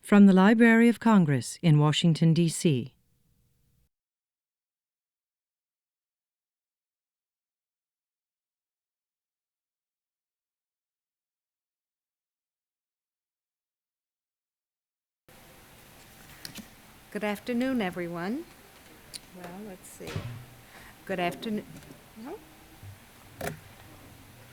From the Library of Congress in Washington, D.C. Good afternoon, everyone. Well, let's see. Good afternoon.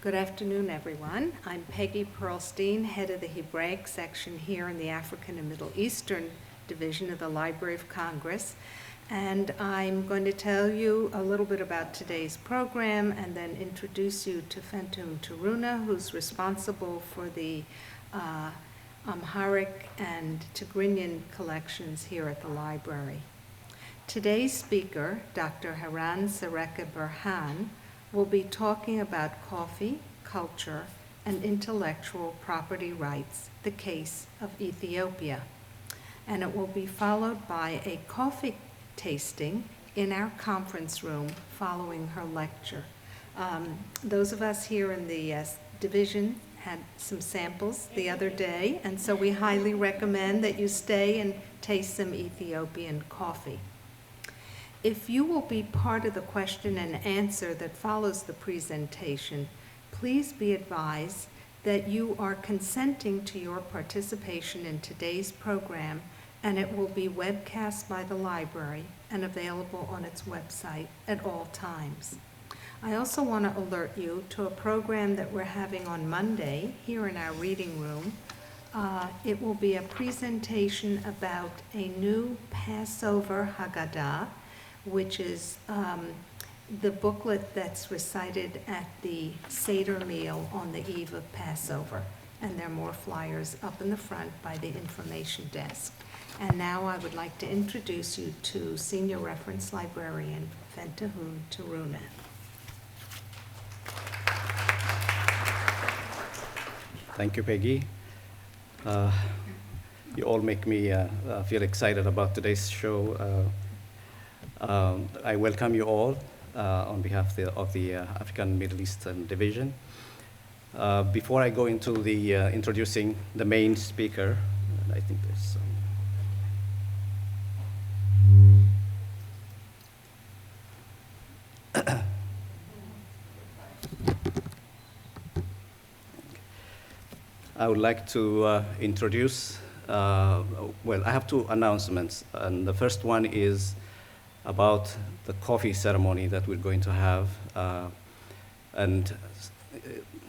Good afternoon, everyone. I'm Peggy Pearlstein, head of the Hebraic section here in the African and Middle Eastern Division of the Library of Congress. And I'm going to tell you a little bit about today's program and then introduce you to Fentum Taruna, who's responsible for the Amharic and Tigrinya collections here at the library. Today's speaker, Dr. Heran Sereke-Berhan, will be talking about coffee, culture, and intellectual property rights, the case of Ethiopia. And it will be followed by a coffee tasting in our conference room following her lecture. Those of us here in the division had some samples the other day, and so we highly recommend that you stay and taste some Ethiopian coffee. If you will be part of the question and answer that follows the presentation, please be advised that you are consenting to your participation in today's program, and it will be webcast by the library and available on its website at all times. I also want to alert you to a program that we're having on Monday here in our reading room. It will be a presentation about a new Passover Haggadah, which is the booklet that's recited at the Seder meal on the eve of Passover. And there are more flyers up in the front by the information desk. And now I would like to introduce you to Senior Reference Librarian Fentum Taruna. Thank you, Peggy. You all make me feel excited about today's show. I welcome you all on behalf of the African Middle Eastern Division. Before I go into the introducing the main speaker, I think there's some. I would like to introduce, well, I have two announcements. And the first one is about the coffee ceremony that we're going to have. And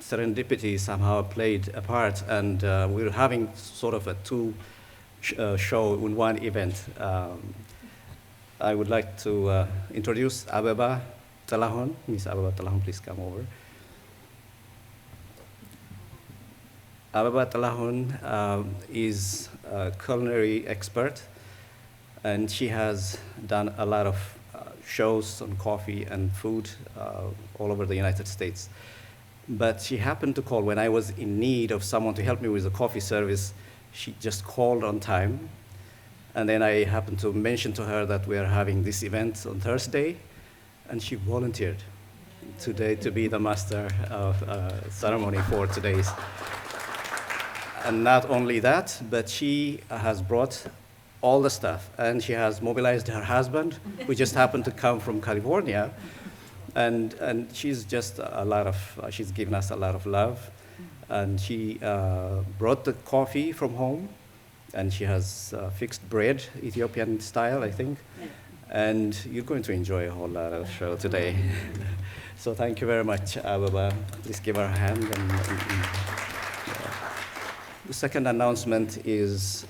serendipity somehow played a part, and we're having sort of a two show in one event. I would like to introduce Abeba Talahon. Miss Abeba Talahon, please come over. Abeba Talahon is a culinary expert, and she has done a lot of shows on coffee and food all over the United States. But she happened to call when I was in need of someone to help me with the coffee service. She just called on time. And then I happened to mention to her that we are having this event on Thursday, and she volunteered today to be the master of ceremony for today's. And not only that, but she has brought all the stuff, and she has mobilized her husband, who just happened to come from California, and she's just she's given us a lot of love, and she brought the coffee from home, and she has fixed bread, Ethiopian style, I think, and you're going to enjoy a whole lot of show today. So thank you very much, Abeba. Please give her a hand. The second announcement is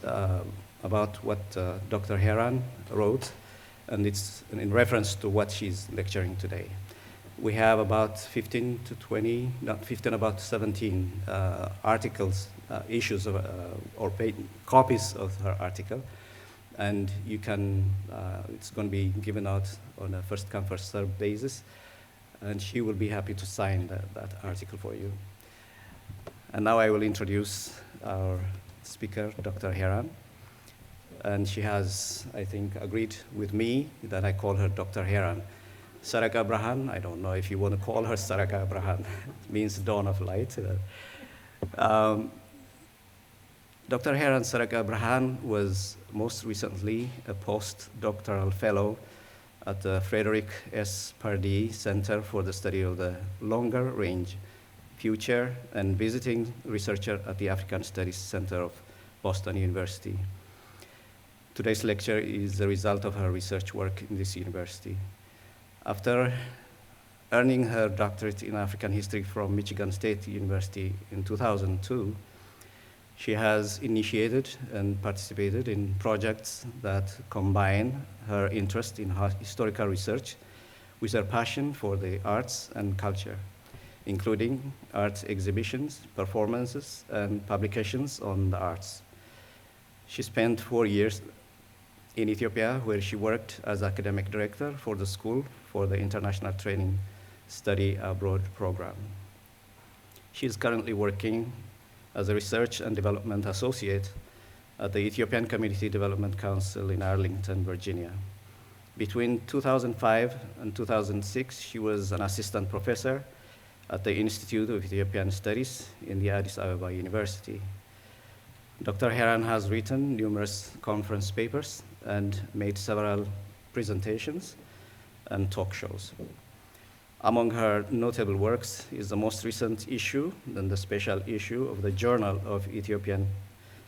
about what Dr. Heran wrote, and it's in reference to what she's lecturing today. We have about 15 to 20, not 15, about 17 articles, issues of, or copies of her article, and you can, it's going to be given out on a first come, first served basis, and she will be happy to sign that article for you. And now I will introduce our speaker, Dr. Heran. And she has, I think, agreed with me that I call her Dr. Heran. Sereke-Berhan, I don't know if you want to call her Sereke-Berhan. It means dawn of light. Dr. Heran Sereke-Berhan was most recently a postdoctoral fellow at the Frederick S. Pardee Center for the Study of the Longer Range Future and visiting researcher at the African Studies Center of Boston University. Today's lecture is the result of her research work in this university. After earning her doctorate in African history from Michigan State University in 2002, she has initiated and participated in projects that combine her interest in historical research with her passion for the arts and culture, including art exhibitions, performances, and publications on the arts. She spent 4 years in Ethiopia, where she worked as academic director for the School for the International Training Study Abroad program. She is currently working as a research and development associate at the Ethiopian Community Development Council in Arlington, Virginia. Between 2005 and 2006, she was an assistant professor at the Institute of Ethiopian Studies in the Addis Ababa University. Dr. Heran has written numerous conference papers and made several presentations and talk shows. Among her notable works is the most recent issue, and the special issue of the Journal of Ethiopian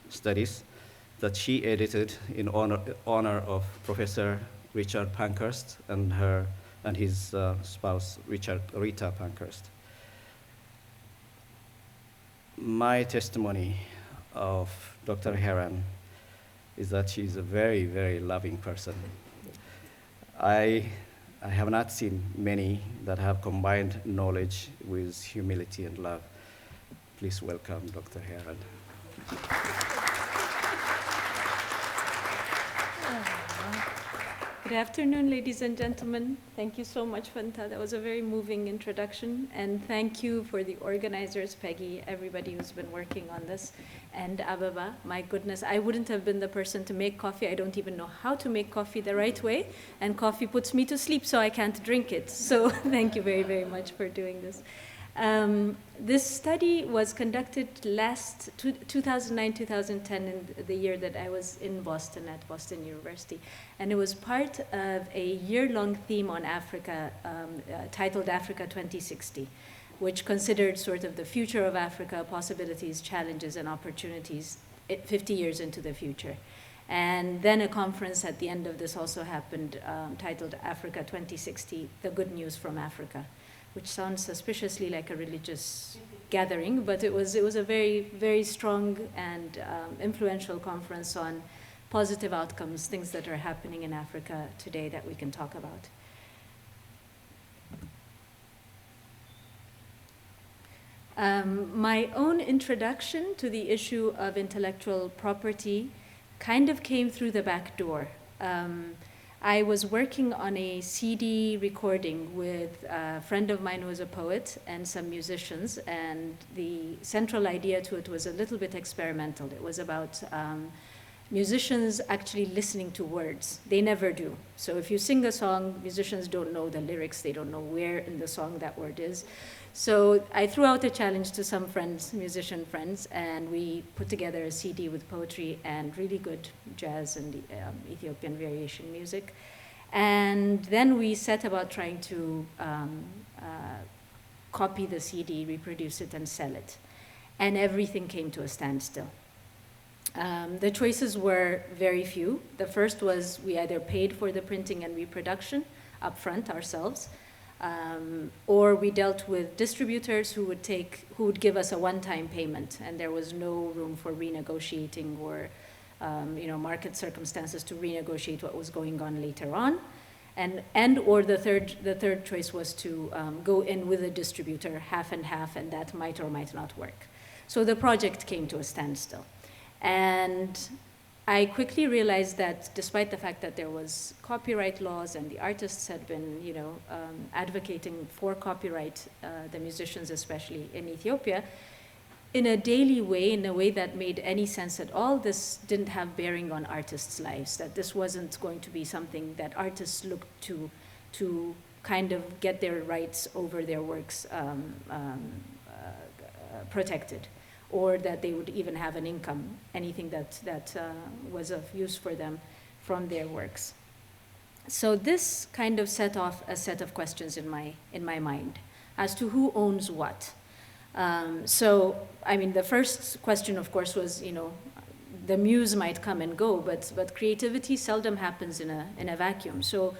Studies that she edited in honor of Professor Richard Pankhurst and his spouse, Rita Pankhurst. My testimony of Dr. Heran is that she's a very, very loving person. I have not seen many that have combined knowledge with humility and love. Please welcome Dr. Heran. Good afternoon, ladies and gentlemen. Thank you so much, Fanta. That was a very moving introduction. And thank you for the organizers, Peggy, everybody who's been working on this, and Ababa. My goodness, I wouldn't have been the person to make coffee. I don't even know how to make coffee the right way. And coffee puts me to sleep, so I can't drink it. So thank you very, very much for doing this. This study was conducted 2009-2010, in the year that I was in Boston at Boston University. And it was part of a year-long theme on Africa titled Africa 2060, which considered sort of the future of Africa, possibilities, challenges, and opportunities 50 years into the future. And then a conference at the end of this also happened titled Africa 2060, The Good News from Africa, which sounds suspiciously like a religious gathering, but it was a very, very strong and influential conference on positive outcomes, things that are happening in Africa today that we can talk about. My own introduction to the issue of intellectual property kind of came through the back door. I was working on a CD recording with a friend of mine who was a poet and some musicians, and the central idea to it was a little bit experimental. It was about musicians actually listening to words. They never do. So if you sing a song, musicians don't know the lyrics. They don't know where in the song that word is. So I threw out a challenge to some friends, musician friends, and we put together a CD with poetry and really good jazz and Ethiopian variation music. And then we set about trying to copy the CD, reproduce it, and sell it. And everything came to a standstill. The choices were very few. The first was we either paid for the printing and reproduction upfront ourselves, or we dealt with distributors who would give us a one-time payment, and there was no room for renegotiating or market circumstances to renegotiate what was going on later on. Or the third choice was to go in with a distributor, half and half, and that might or might not work. So the project came to a standstill. And I quickly realized that despite the fact that there was copyright laws and the artists had been, advocating for copyright, the musicians especially in Ethiopia, in a daily way, in a way that made any sense at all, this didn't have bearing on artists' lives, that this wasn't going to be something that artists looked to kind of get their rights over their works protected, or that they would even have an income, anything that was of use for them from their works. So this kind of set off a set of questions in my mind as to who owns what. So, I mean, the first question, of course, was, the muse might come and go, but creativity seldom happens in a vacuum. So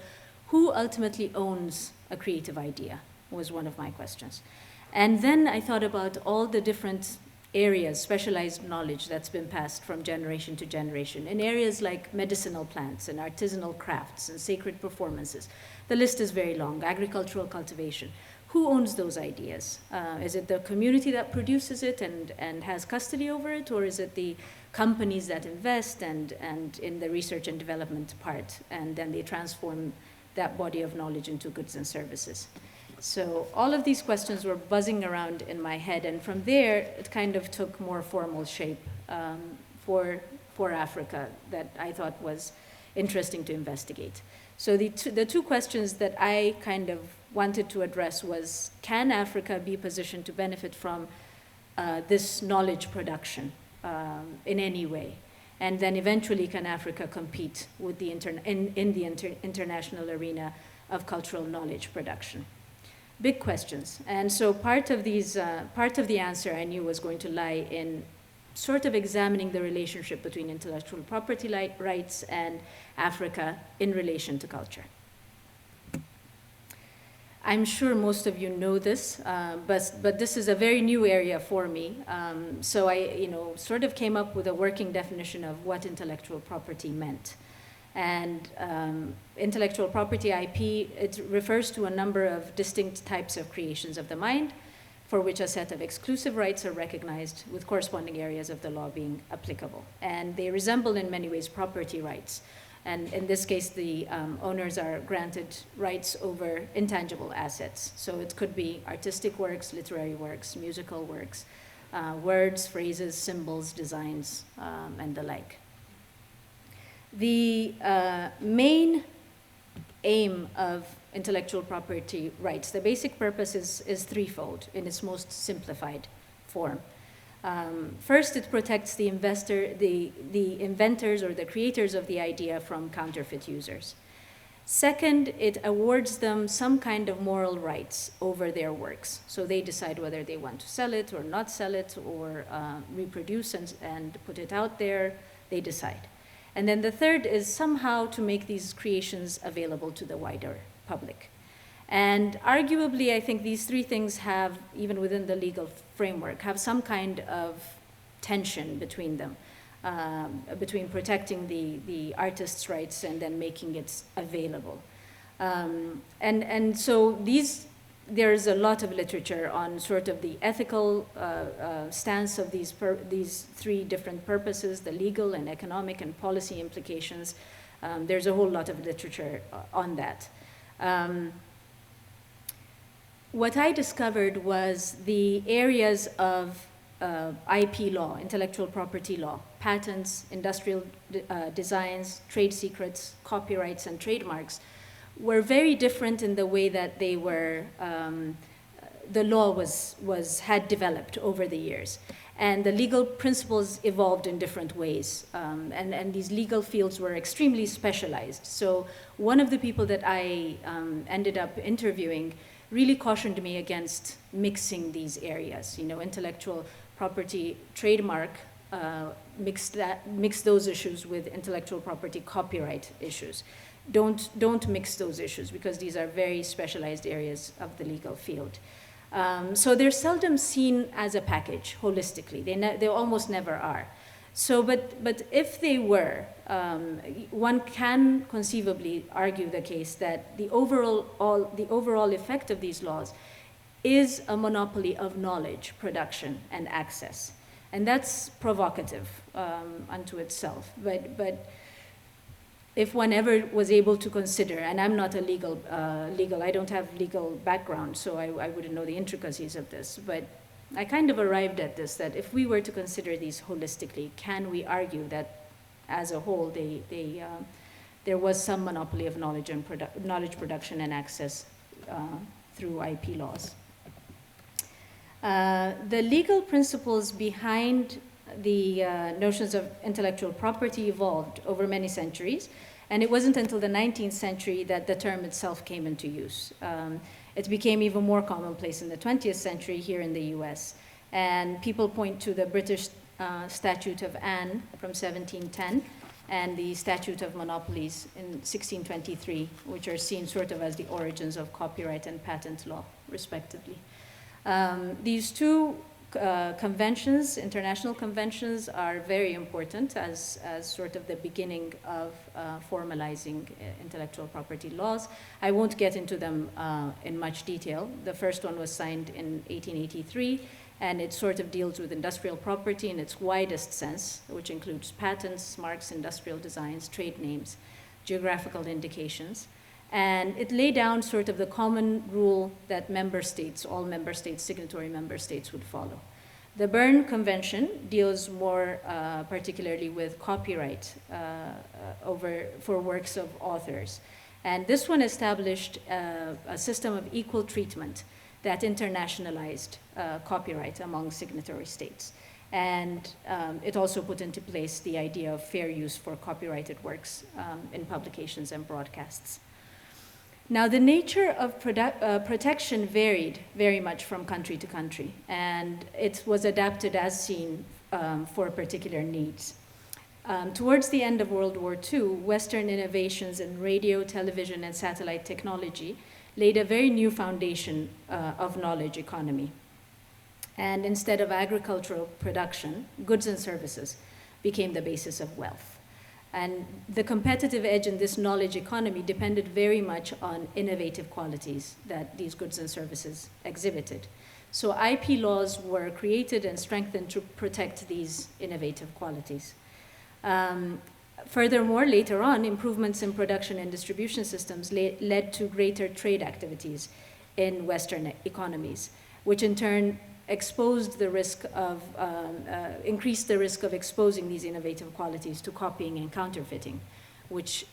who ultimately owns a creative idea was one of my questions. And then I thought about all the different areas, specialized knowledge that's been passed from generation to generation in areas like medicinal plants and artisanal crafts and sacred performances. The list is very long, agricultural cultivation. Who owns those ideas? Is it the community that produces it and has custody over it, or is it the companies that invest and in the research and development part, and then they transform that body of knowledge into goods and services? So all of these questions were buzzing around in my head, and from there, it kind of took more formal shape for Africa that I thought was interesting to investigate. So the two questions that I kind of wanted to address was, can Africa be positioned to benefit from this knowledge production in any way? And then eventually, can Africa compete with the international arena of cultural knowledge production? Big questions. And so part of the answer I knew was going to lie in sort of examining the relationship between intellectual property rights and Africa in relation to culture. I'm sure most of you know this, but this is a very new area for me. So I, sort of came up with a working definition of what intellectual property meant. And intellectual property, IP, it refers to a number of distinct types of creations of the mind for which a set of exclusive rights are recognized, with corresponding areas of the law being applicable. And they resemble in many ways property rights. And in this case, the owners are granted rights over intangible assets. So it could be artistic works, literary works, musical works, words, phrases, symbols, designs, and the like. The main aim of intellectual property rights, the basic purpose is threefold in its most simplified form. First, it protects the inventors or the creators of the idea from counterfeit users. Second, it awards them some kind of moral rights over their works. So they decide whether they want to sell it or not sell it, or reproduce and put it out there. They decide. And then the third is somehow to make these creations available to the wider public. And arguably, I think these three things have, even within the legal framework, have some kind of tension between them, between protecting the artist's rights and then making it available. And so there's a lot of literature on sort of the ethical stance of these three different purposes, the legal and economic and policy implications. There's a whole lot of literature on that. What I discovered was the areas of IP law, intellectual property law, patents, industrial designs, trade secrets, copyrights, and trademarks were very different in the way that they were, the law had developed over the years. And the legal principles evolved in different ways. And these legal fields were extremely specialized. So one of the people that I ended up interviewing really cautioned me against mixing these areas. Intellectual property, trademark, mix those issues with intellectual property copyright issues. Don't mix those issues, because these are very specialized areas of the legal field. So they're seldom seen as a package holistically. They almost never are. So, but if they were, one can conceivably argue the case that the overall effect of these laws is a monopoly of knowledge, production, and access. And that's provocative unto itself. But if one ever was able to consider, and I'm not a legal, I don't have legal background, so I wouldn't know the intricacies of this, but I kind of arrived at this, that if we were to consider these holistically, can we argue that as a whole there was some monopoly of knowledge and knowledge production and access through IP laws? The legal principles behind the notions of intellectual property evolved over many centuries, and it wasn't until the 19th century that the term itself came into use. It became even more commonplace in the 20th century here in the US, and people point to the British Statute of Anne from 1710 and the Statute of Monopolies in 1623, which are seen sort of as the origins of copyright and patent law, respectively. These two conventions, international conventions, are very important as sort of the beginning of formalizing intellectual property laws. I won't get into them in much detail. The first one was signed in 1883, and it sort of deals with industrial property in its widest sense, which includes patents, marks, industrial designs, trade names, geographical indications. And it laid down sort of the common rule that member states, all member states, signatory member states, would follow. The Berne Convention deals more particularly with copyright for works of authors. And this one established a system of equal treatment that internationalized copyright among signatory states. And it also put into place the idea of fair use for copyrighted works in publications and broadcasts. Now, the nature of protection varied very much from country to country, and it was adapted as seen for particular needs. Towards the end of World War II, Western innovations in radio, television, and satellite technology laid a very new foundation of knowledge economy. And instead of agricultural production, goods and services became the basis of wealth. And the competitive edge in this knowledge economy depended very much on innovative qualities that these goods and services exhibited. So IP laws were created and strengthened to protect these innovative qualities. Furthermore, later on, improvements in production and distribution systems led to greater trade activities in Western economies, which in turn increased the risk of exposing these innovative qualities to copying and counterfeiting, which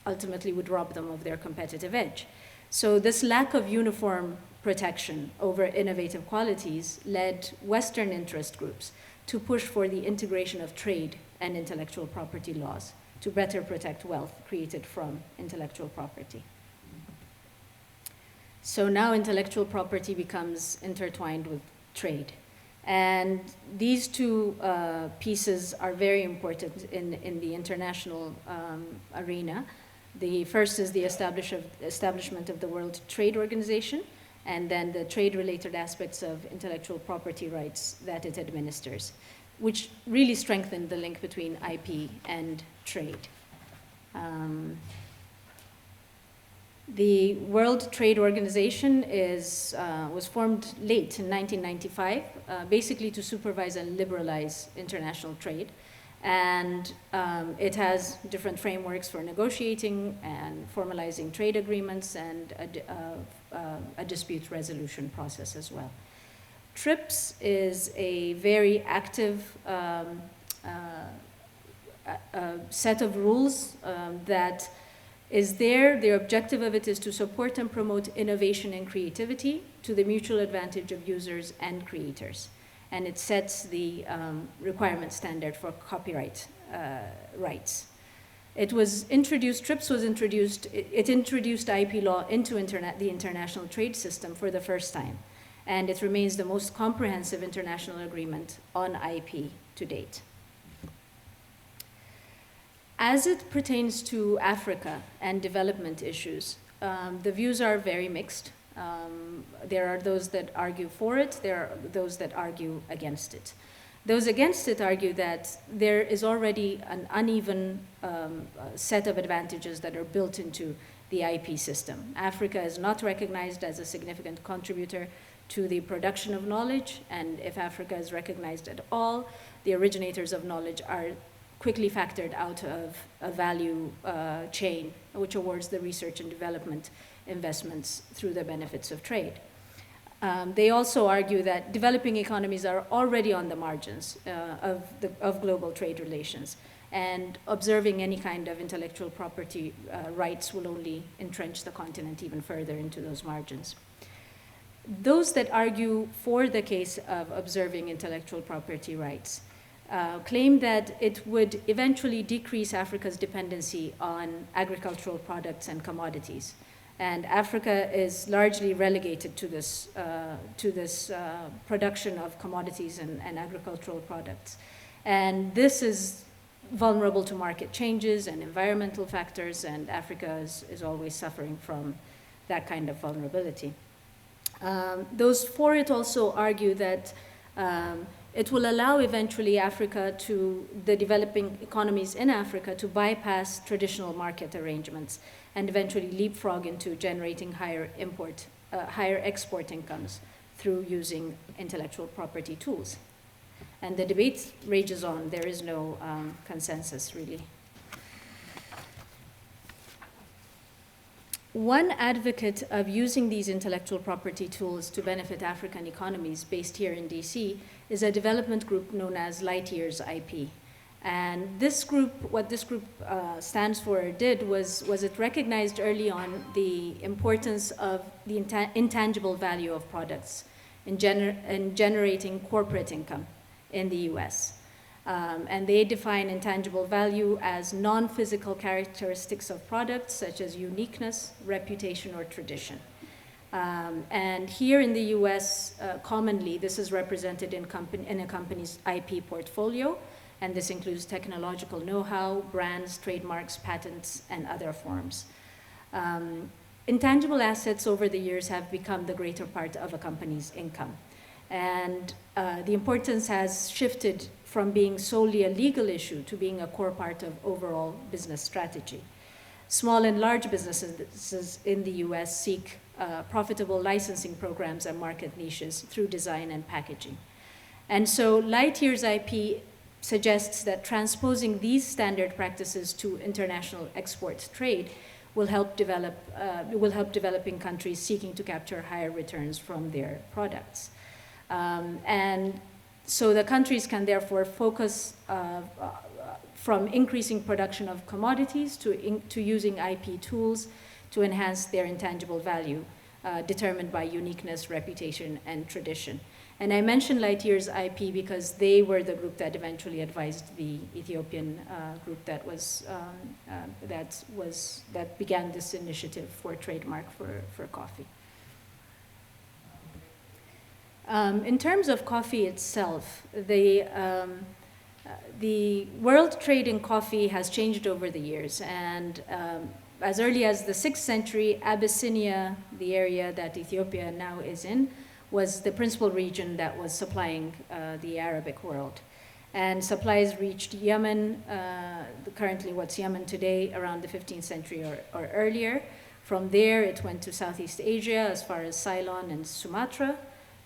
ultimately would rob them of their competitive edge. So this lack of uniform protection over innovative qualities led Western interest groups to push for the integration of trade and intellectual property laws to better protect wealth created from intellectual property. So now intellectual property becomes intertwined with trade. And these two pieces are very important in the international arena. The first is the establishment of the World Trade Organization, and then the trade-related aspects of intellectual property rights that it administers, which really strengthened the link between IP and trade. The World Trade Organization was formed late in 1995, basically to supervise and liberalize international trade. And it has different frameworks for negotiating and formalizing trade agreements and a dispute resolution process as well. TRIPS is a very active set of rules that is there. The objective of it is to support and promote innovation and creativity to the mutual advantage of users and creators. And it sets the requirement standard for copyright rights. It was introduced, TRIPS was introduced, it introduced IP law into the international trade system for the first time. And it remains the most comprehensive international agreement on IP to date. As it pertains to Africa and development issues, the views are very mixed. There are those that argue for it, there are those that argue against it. Those against it argue that there is already an uneven set of advantages that are built into the IP system. Africa is not recognized as a significant contributor to the production of knowledge, and if Africa is recognized at all, the originators of knowledge are quickly factored out of a value chain, which awards the research and development investments through the benefits of trade. They also argue that developing economies are already on the margins of global trade relations, and observing any kind of intellectual property rights will only entrench the continent even further into those margins. those that argue for the case of observing intellectual property rights claim that it would eventually decrease Africa's dependency on agricultural products and commodities. And Africa is largely relegated to this production of commodities and agricultural products. And this is vulnerable to market changes and environmental factors, and Africa is always suffering from that kind of vulnerability. Those for it also argue that it will allow eventually the developing economies in Africa to bypass traditional market arrangements and eventually leapfrog into generating higher export incomes through using intellectual property tools. And the debate rages on. There is no consensus, really. One advocate of using these intellectual property tools to benefit African economies based here in DC is a development group known as Light Years IP. And this group, what this group stands for or did was it recognized early on the importance of the intangible value of products in generating corporate income in the US. And they define intangible value as non-physical characteristics of products such as uniqueness, reputation, or tradition. And here in the US, commonly this is represented in a company's IP portfolio, and this includes technological know-how, brands, trademarks, patents, and other forms. Intangible assets over the years have become the greater part of a company's income. And the importance has shifted from being solely a legal issue to being a core part of overall business strategy. Small and large businesses in the US seek profitable licensing programs and market niches through design and packaging. And so Light Years IP suggests that transposing these standard practices to international export trade will help developing countries seeking to capture higher returns from their products. And so the countries can therefore focus from increasing production of commodities to using IP tools to enhance their intangible value, determined by uniqueness, reputation, and tradition. And I mentioned Light Years IP because they were the group that eventually advised the Ethiopian group that began this initiative for trademark for coffee. In terms of coffee itself, the world trade in coffee has changed over the years, and as early as the 6th century, Abyssinia, the area that Ethiopia now is in, was the principal region that was supplying the Arabic world. And supplies reached Yemen, currently what's Yemen today, around the 15th century or earlier. From there, it went to Southeast Asia as far as Ceylon and Sumatra.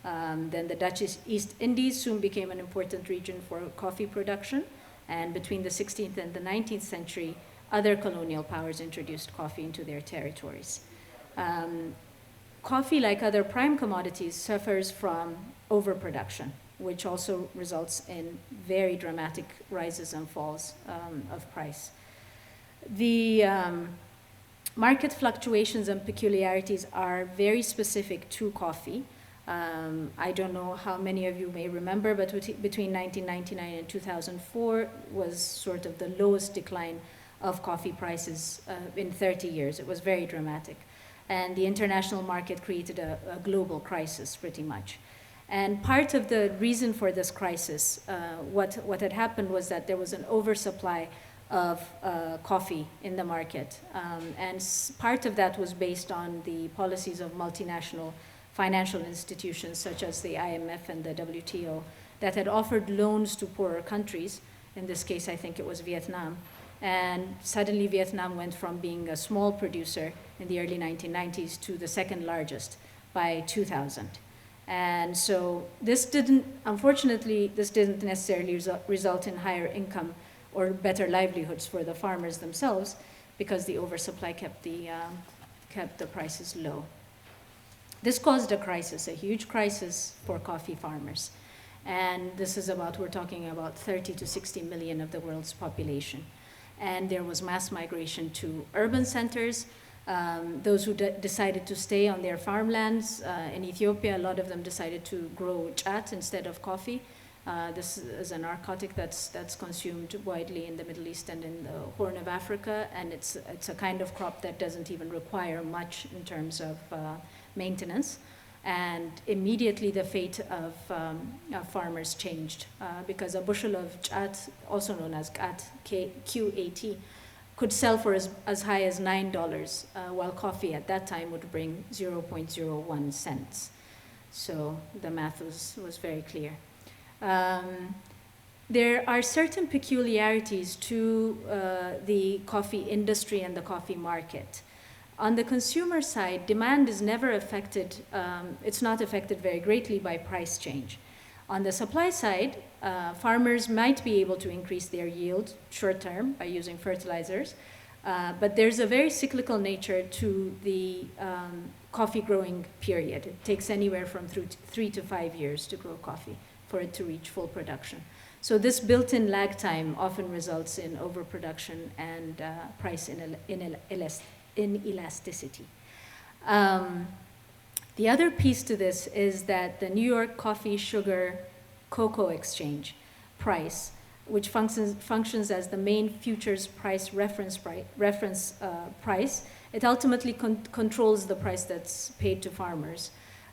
Then the Dutch East Indies soon became an important region for coffee production. And between the 16th and the 19th century, other colonial powers introduced coffee into their territories. Coffee, like other prime commodities, suffers from overproduction, which also results in very dramatic rises and falls of price. The market fluctuations and peculiarities are very specific to coffee. I don't know how many of you may remember, but between 1999 and 2004 was sort of the lowest decline of coffee prices in 30 years. It was very dramatic. And the international market created a global crisis, pretty much. And part of the reason for this crisis, what had happened was that there was an oversupply of coffee in the market. And part of that was based on the policies of multinational financial institutions such as the IMF and the WTO that had offered loans to poorer countries. In this case, I think it was Vietnam. And suddenly Vietnam went from being a small producer in the early 1990s to the second largest by 2000. And so unfortunately, this didn't necessarily result in higher income or better livelihoods for the farmers themselves, because the oversupply kept the prices low. This caused a crisis, a huge crisis for coffee farmers. And this is we're talking about 30 to 60 million of the world's population. And there was mass migration to urban centers. Those who decided to stay on their farmlands in Ethiopia, a lot of them decided to grow chat instead of coffee. This is a narcotic that's consumed widely in the Middle East and in the Horn of Africa, and it's a kind of crop that doesn't even require much in terms of maintenance. And immediately the fate of farmers changed because a bushel of chat, also known as QAT, could sell for as high as $9, while coffee at that time would bring 0.01 cents. So the math was very clear. There are certain peculiarities to the coffee industry and the coffee market. On the consumer side, demand is never affected, it's not affected very greatly by price change. On the supply side, farmers might be able to increase their yield short term by using fertilizers, but there's a very cyclical nature to the coffee growing period. It takes anywhere from 3 to 5 years to grow coffee for it to reach full production. So this built-in lag time often results in overproduction and price inelasticity. The other piece to this is that the New York Coffee Sugar Cocoa Exchange price, which functions as the main futures price reference price, it ultimately controls the price that's paid to farmers.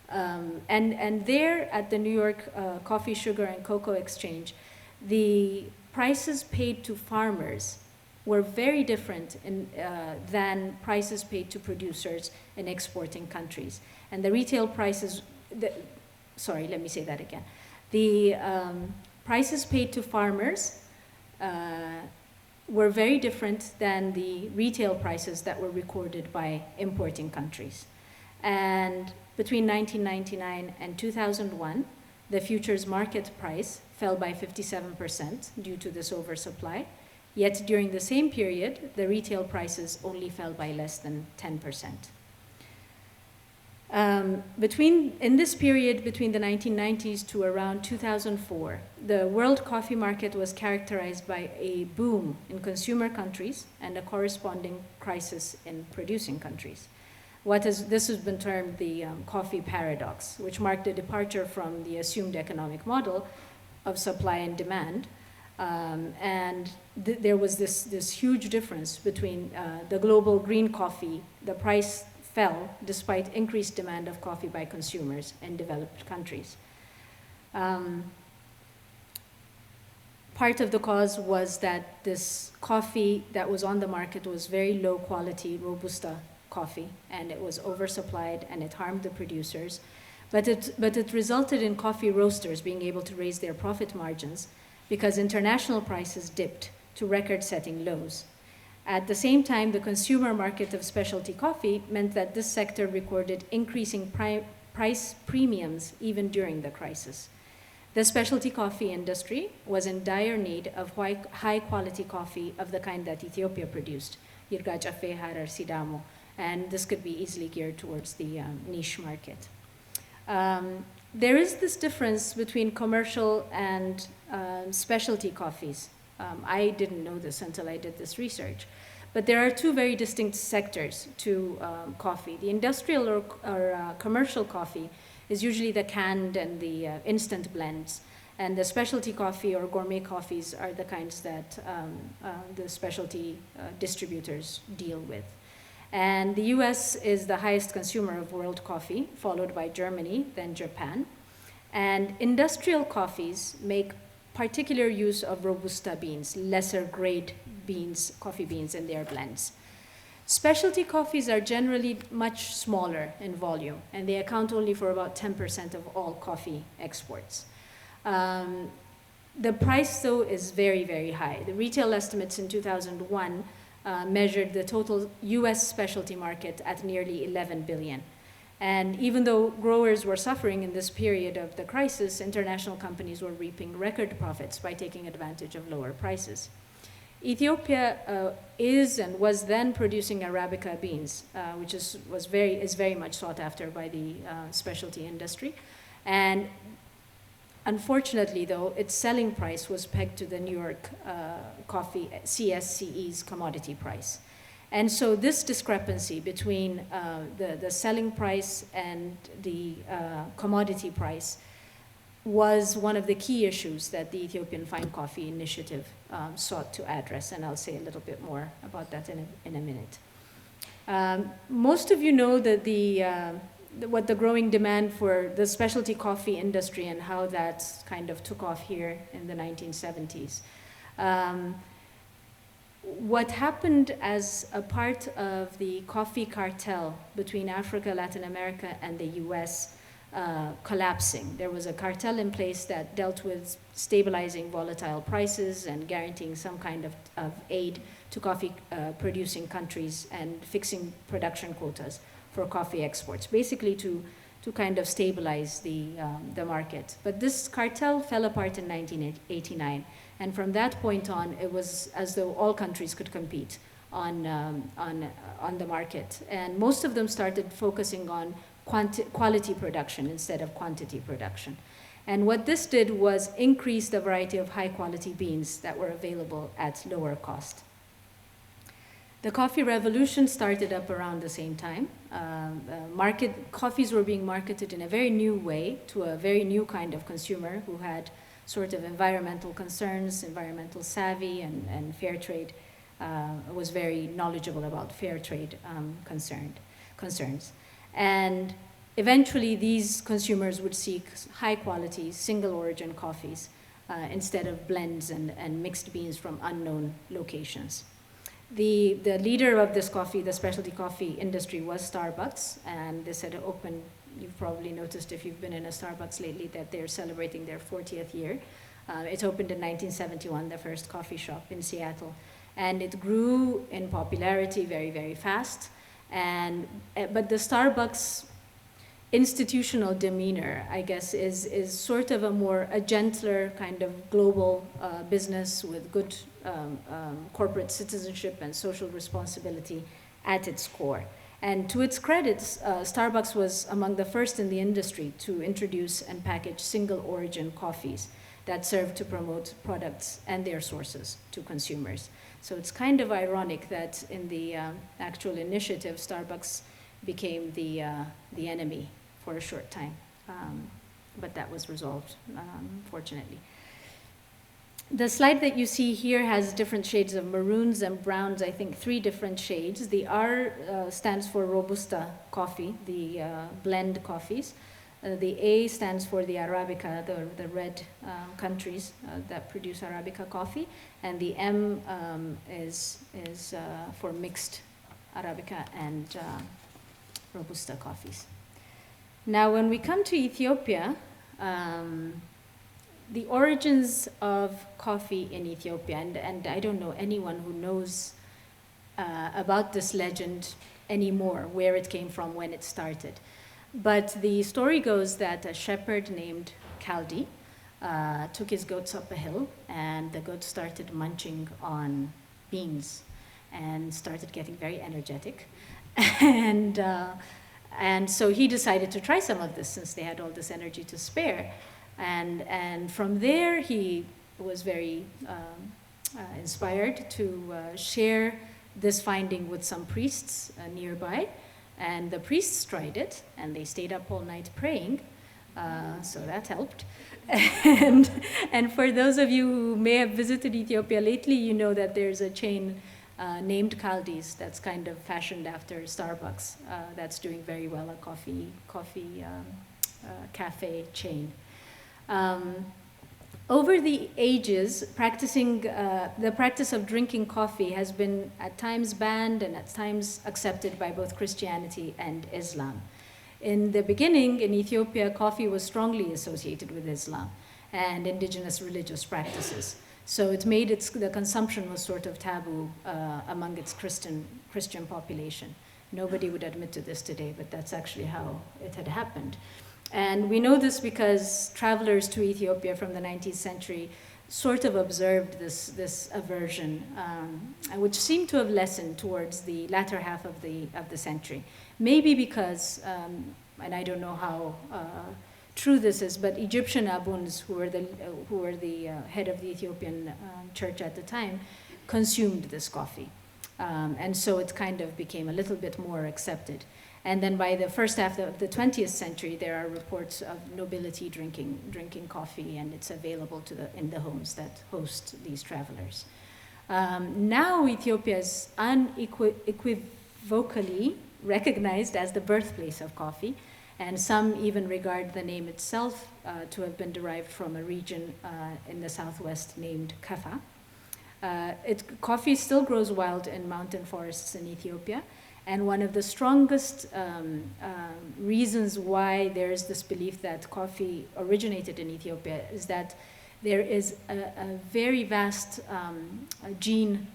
And there at the New York Coffee, Sugar, and Cocoa Exchange, the prices paid to farmers were very different than prices paid to producers in exporting countries. And the retail prices, sorry, let me say that again. The prices paid to farmers were very different than the retail prices that were recorded by importing countries. And between 1999 and 2001, the futures market price fell by 57% due to this oversupply. Yet during the same period, the retail prices only fell by less than 10%. In this period, between the 1990s to around 2004, the world coffee market was characterized by a boom in consumer countries and a corresponding crisis in producing countries. This has been termed the coffee paradox, which marked a departure from the assumed economic model of supply and demand. There was this huge difference between the global green coffee, the price fell despite increased demand of coffee by consumers in developed countries. Part of the cause was that this coffee that was on the market was very low quality Robusta coffee, and it was oversupplied and it harmed the producers. But it resulted in coffee roasters being able to raise their profit margins because international prices dipped to record-setting lows. At the same time, the consumer market of specialty coffee meant that this sector recorded increasing price premiums even during the crisis. The specialty coffee industry was in dire need of high-quality coffee of the kind that Ethiopia produced, Yirga Cafe, Heran Sereke-Berhan, and this could be easily geared towards the niche market. There is this difference between commercial and specialty coffees. I didn't know this until I did this research. But there are two very distinct sectors to coffee. The industrial or commercial coffee is usually the canned and the instant blends. And the specialty coffee or gourmet coffees are the kinds that the specialty distributors deal with. And the US is the highest consumer of world coffee, followed by Germany, then Japan. And industrial coffees make particular use of Robusta beans, lesser grade beans, coffee beans in their blends. Specialty coffees are generally much smaller in volume, and they account only for about 10% of all coffee exports. The price, though, is very, very high. The retail estimates in 2001 measured the total US specialty market at nearly 11 billion. And even though growers were suffering in this period of the crisis, international companies were reaping record profits by taking advantage of lower prices. Ethiopia is and was then producing Arabica beans, which is very much sought after by the specialty industry. And unfortunately, though, its selling price was pegged to the New York coffee CSCE's commodity price. And so this discrepancy between the selling price and the commodity price was one of the key issues that the Ethiopian Fine Coffee Initiative sought to address, and I'll say a little bit more about that in a minute. Most of you know that what the growing demand for the specialty coffee industry and how that kind of took off here in the 1970s. What happened as a part of the coffee cartel between Africa, Latin America, and the US collapsing. There was a cartel in place that dealt with stabilizing volatile prices and guaranteeing some kind of aid to coffee producing countries and fixing production quotas for coffee exports, basically to kind of stabilize the market. But this cartel fell apart in 1989, and from that point on, it was as though all countries could compete on the market, and most of them started focusing on quality production instead of quantity production. And what this did was increase the variety of high-quality beans that were available at lower cost. The coffee revolution started up around the same time. Coffees were being marketed in a very new way to a very new kind of consumer who had sort of environmental concerns, environmental savvy, and fair trade, was very knowledgeable about fair trade concerns. And eventually these consumers would seek high quality, single origin coffees instead of blends and mixed beans from unknown locations. The leader of this coffee, the specialty coffee industry, was Starbucks, and this had opened, you've probably noticed if you've been in a Starbucks lately that they're celebrating their 40th year. It opened in 1971, the first coffee shop in Seattle, and it grew in popularity very, very fast. But the Starbucks institutional demeanor, I guess, is sort of a gentler kind of global business with good corporate citizenship and social responsibility at its core. And to its credit, Starbucks was among the first in the industry to introduce and package single origin coffees that served to promote products and their sources to consumers. So it's kind of ironic that in the actual initiative, Starbucks became the enemy for a short time, but that was resolved, fortunately. The slide that you see here has different shades of maroons and browns, I think 3 different shades. The R stands for Robusta coffee, the blend coffees. The A stands for the Arabica, the red countries that produce Arabica coffee, and the M is for mixed Arabica and Robusta coffees. Now, when we come to Ethiopia, the origins of coffee in Ethiopia, and I don't know anyone who knows about this legend anymore, where it came from, when it started. But the story goes that a shepherd named Kaldi took his goats up a hill, and the goats started munching on beans and started getting very energetic. And so he decided to try some of this since they had all this energy to spare. And from there, he was very inspired to share this finding with some priests nearby. And the priests tried it, and they stayed up all night praying, so that helped. And for those of you who may have visited Ethiopia lately, you know that there's a chain named Kaldi's that's kind of fashioned after Starbucks that's doing very well, a coffee cafe chain. Over the ages, the practice of drinking coffee has been at times banned and at times accepted by both Christianity and Islam. In the beginning, in Ethiopia, coffee was strongly associated with Islam and indigenous religious practices. So it made the consumption was sort of taboo among its Christian population. Nobody would admit to this today, but that's actually how it had happened. And we know this because travelers to Ethiopia from the 19th century sort of observed this aversion, which seemed to have lessened towards the latter half of the century. Maybe because, and I don't know how true this is, but Egyptian Abuns, who were the head of the Ethiopian church at the time, consumed this coffee. And so it kind of became a little bit more accepted. And then by the first half of the 20th century, there are reports of nobility drinking coffee, and it's available in the homes that host these travelers. Now Ethiopia is unequivocally recognized as the birthplace of coffee, and some even regard the name itself to have been derived from a region in the southwest named Kaffa. Coffee still grows wild in mountain forests in Ethiopia, and one of the strongest reasons why there is this belief that coffee originated in Ethiopia is that there is a very vast gene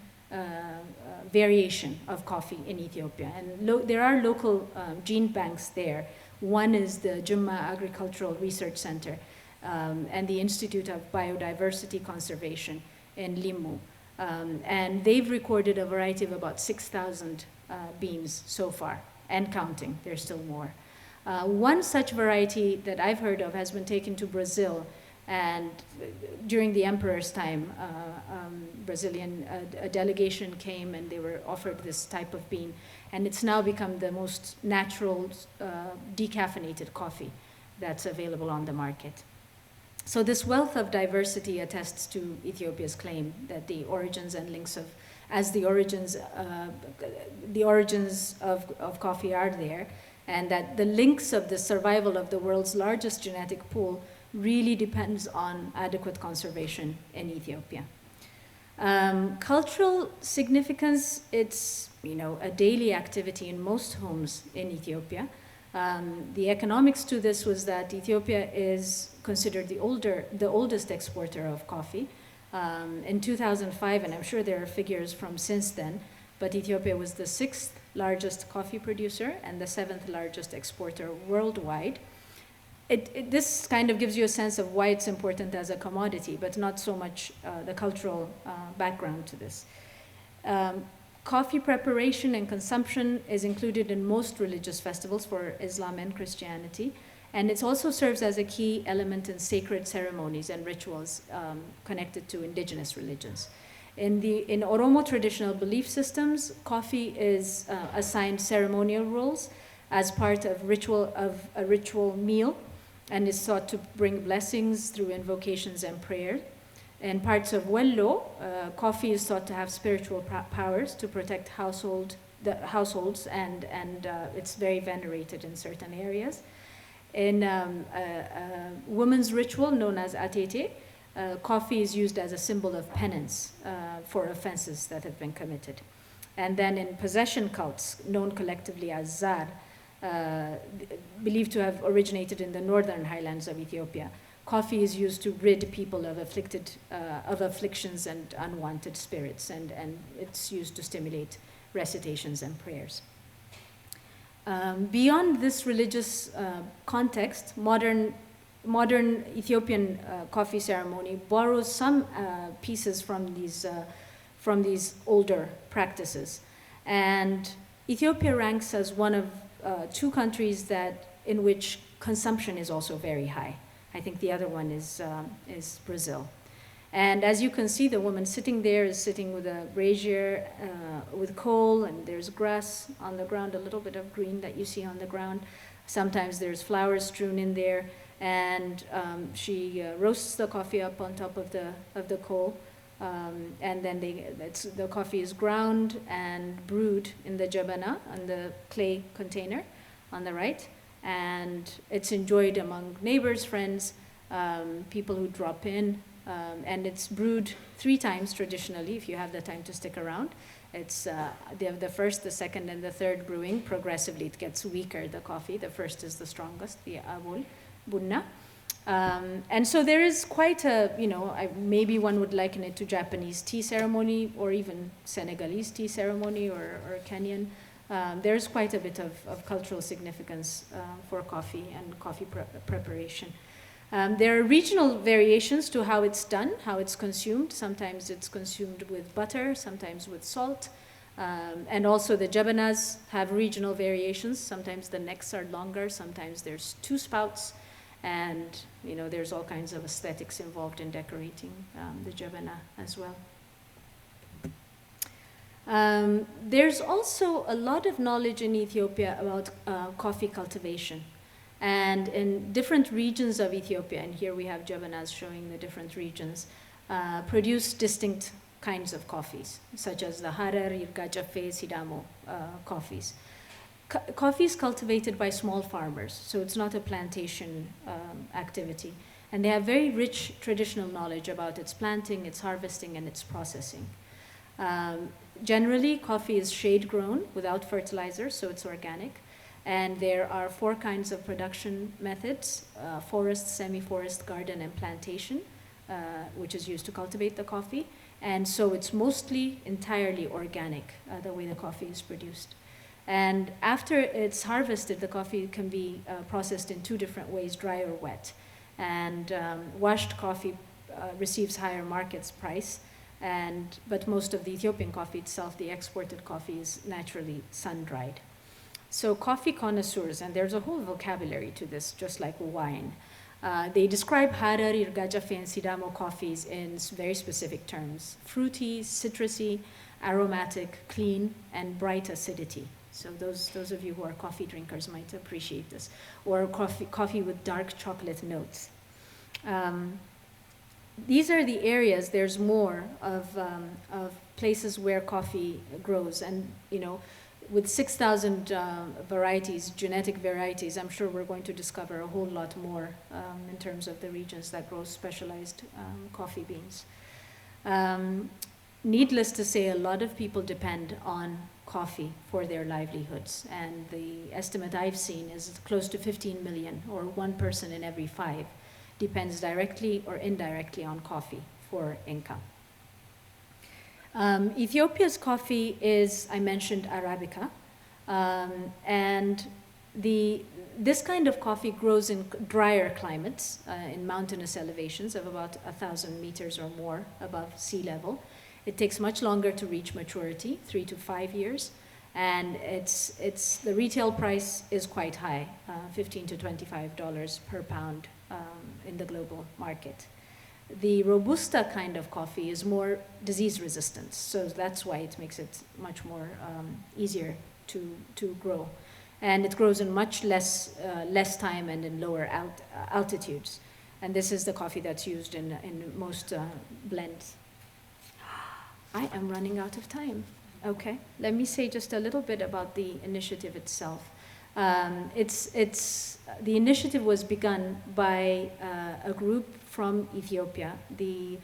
variation of coffee in Ethiopia. And there are local gene banks there. One is the Jumma Agricultural Research Center and the Institute of Biodiversity Conservation in Limmu. And they've recorded a variety of about 6,000 beans so far, and counting. There's still more. One such variety that I've heard of has been taken to Brazil, and during the emperor's time, a delegation came and they were offered this type of bean, and it's now become the most natural decaffeinated coffee that's available on the market. So this wealth of diversity attests to Ethiopia's claim that the origins and links of coffee are there, and that the links of the survival of the world's largest genetic pool really depends on adequate conservation in Ethiopia. Cultural significance, it's a daily activity in most homes in Ethiopia. The economics to this was that Ethiopia is considered the oldest exporter of coffee. In 2005, and I'm sure there are figures from since then, but Ethiopia was the 6th largest coffee producer and the 7th largest exporter worldwide. This kind of gives you a sense of why it's important as a commodity, but not so much the cultural background to this. Coffee preparation and consumption is included in most religious festivals for Islam and Christianity, and it also serves as a key element in sacred ceremonies and rituals connected to indigenous religions. In Oromo traditional belief systems, coffee is assigned ceremonial roles as part of a ritual meal, and is thought to bring blessings through invocations and prayer. In parts of Wello, coffee is thought to have spiritual powers to protect households, and it's very venerated in certain areas. In a women's ritual known as atete, coffee is used as a symbol of penance for offenses that have been committed. And then in possession cults, known collectively as zar, believed to have originated in the northern highlands of Ethiopia, coffee is used to rid people of afflictions and unwanted spirits, and it's used to stimulate recitations and prayers. Beyond this religious context, modern Ethiopian coffee ceremony borrows some pieces from these older practices, and Ethiopia ranks as one of 2 countries in which consumption is also very high. I think the other one is Brazil. And as you can see, the woman sitting there is sitting with a brazier with coal, and there's grass on the ground, a little bit of green that you see on the ground. Sometimes there's flowers strewn in there, and she roasts the coffee up on top of the coal, and then the coffee is ground and brewed in the jabana, on the clay container on the right. And it's enjoyed among neighbors, friends, people who drop in, and it's brewed 3 times traditionally, if you have the time to stick around. It's the first, the second, and the third brewing. Progressively, it gets weaker, the coffee. The first is the strongest, the abul, bunna. And so there is quite maybe one would liken it to Japanese tea ceremony, or even Senegalese tea ceremony, or Kenyan. There's quite a bit of cultural significance for coffee and coffee preparation. There are regional variations to how it's done, how it's consumed. Sometimes it's consumed with butter, sometimes with salt. And also the jabanas have regional variations. Sometimes the necks are longer, sometimes there's 2 spouts. And there's all kinds of aesthetics involved in decorating the jabana as well. There's also a lot of knowledge in Ethiopia about coffee cultivation. And in different regions of Ethiopia, and here we have Javanaz showing the different regions, produce distinct kinds of coffees, such as the Harar, Yirga Jaffe, Sidamo coffees. Coffee is cultivated by small farmers, so it's not a plantation activity. And they have very rich traditional knowledge about its planting, its harvesting, and its processing. Generally, coffee is shade grown without fertilizer, so it's organic. And there are 4 kinds of production methods: forest, semi-forest, garden, and plantation, which is used to cultivate the coffee. And so it's mostly entirely organic, the way the coffee is produced. And after it's harvested, the coffee can be processed in 2 different ways, dry or wet. And washed coffee receives higher market price, but most of the Ethiopian coffee itself, the exported coffee, is naturally sun-dried. So coffee connoisseurs, and there's a whole vocabulary to this, just like wine, they describe Harar, Yirga Jaffe, and Sidamo coffees in very specific terms: fruity, citrusy, aromatic, clean, and bright acidity. So those of you who are coffee drinkers might appreciate this. Or coffee with dark chocolate notes. These are the areas. There's more of places where coffee grows, and with 6,000 varieties, genetic varieties, I'm sure we're going to discover a whole lot more in terms of the regions that grow specialized coffee beans. Needless to say, a lot of people depend on coffee for their livelihoods, and the estimate I've seen is close to 15 million, or 1 person in every 5 depends directly or indirectly on coffee for income. Ethiopia's coffee is, I mentioned, Arabica, and this kind of coffee grows in drier climates, in mountainous elevations of about 1,000 meters or more above sea level. It takes much longer to reach maturity, 3 to 5 years, and the retail price is quite high, $15 to $25 per pound in the global market. The Robusta kind of coffee is more disease resistant, so that's why it makes it much more easier to grow. And it grows in much less time and in lower altitudes. And this is the coffee that's used in most blends. I am running out of time. Okay, let me say just a little bit about the initiative itself. The initiative was begun by a group from Ethiopia. The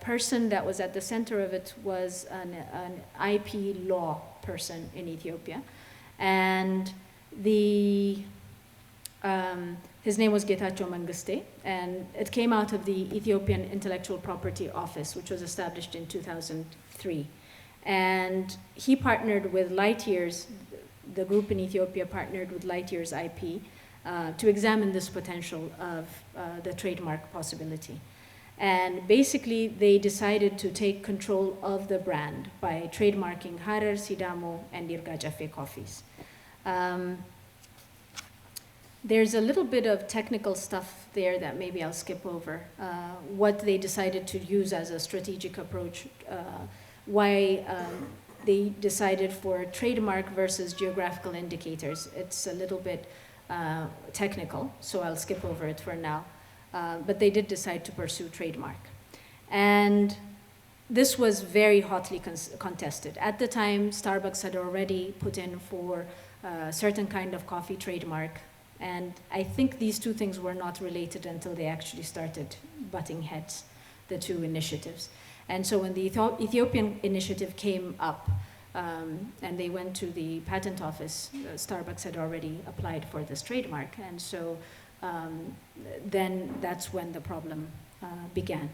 person that was at the center of it was an IP law person in Ethiopia, and his name was Getachew Mangiste, and it came out of the Ethiopian Intellectual Property Office, which was established in 2003. And he partnered with Lightyears, the group in Ethiopia partnered with Lightyears IP to examine this potential of the trademark possibility. And basically, they decided to take control of the brand by trademarking Harar, Sidamo, and Yirga Jaffe coffees. There's a little bit of technical stuff there that maybe I'll skip over. What they decided to use as a strategic approach, why they decided for trademark versus geographical indicators. It's a little bit technical, so I'll skip over it for now. But they did decide to pursue trademark. And this was very hotly contested. At the time, Starbucks had already put in for a certain kind of coffee trademark. And I think these two things were not related until they actually started butting heads, the two initiatives. And so when the Ethiopian initiative came up, and they went to the patent office, Starbucks had already applied for this trademark. And so then that's when the problem began.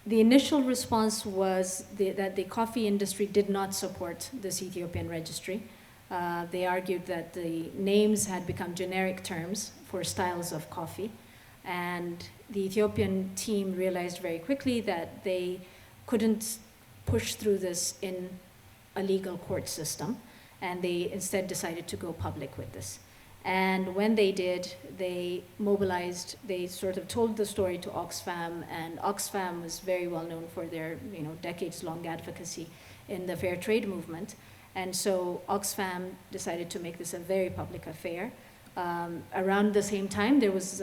The initial response was that the coffee industry did not support this Ethiopian registry. They argued that the names had become generic terms for styles of coffee, and the Ethiopian team realized very quickly that they couldn't push through this in a legal court system, and they instead decided to go public with this. And when they did, they mobilized, they sort of told the story to Oxfam, and Oxfam was very well known for their, decades-long advocacy in the fair trade movement. And so Oxfam decided to make this a very public affair. Around the same time, there was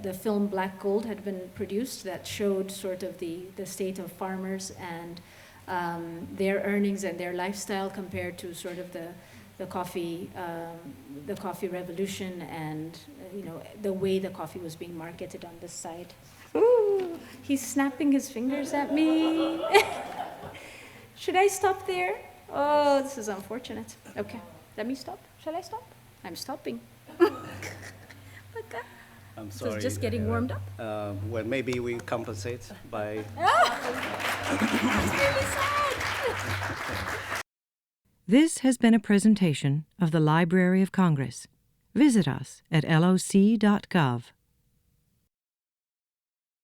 the film Black Gold had been produced that showed sort of the state of farmers and their earnings and their lifestyle compared to sort of the coffee revolution and the way the coffee was being marketed on this side. Ooh, he's snapping his fingers at me. Should I stop there? Oh, this is unfortunate. Okay, let me stop. Shall I stop? I'm stopping. I'm So sorry. it's just getting warmed up. Well, maybe we compensate by. It's really sad. This has been a presentation of the Library of Congress. Visit us at loc.gov.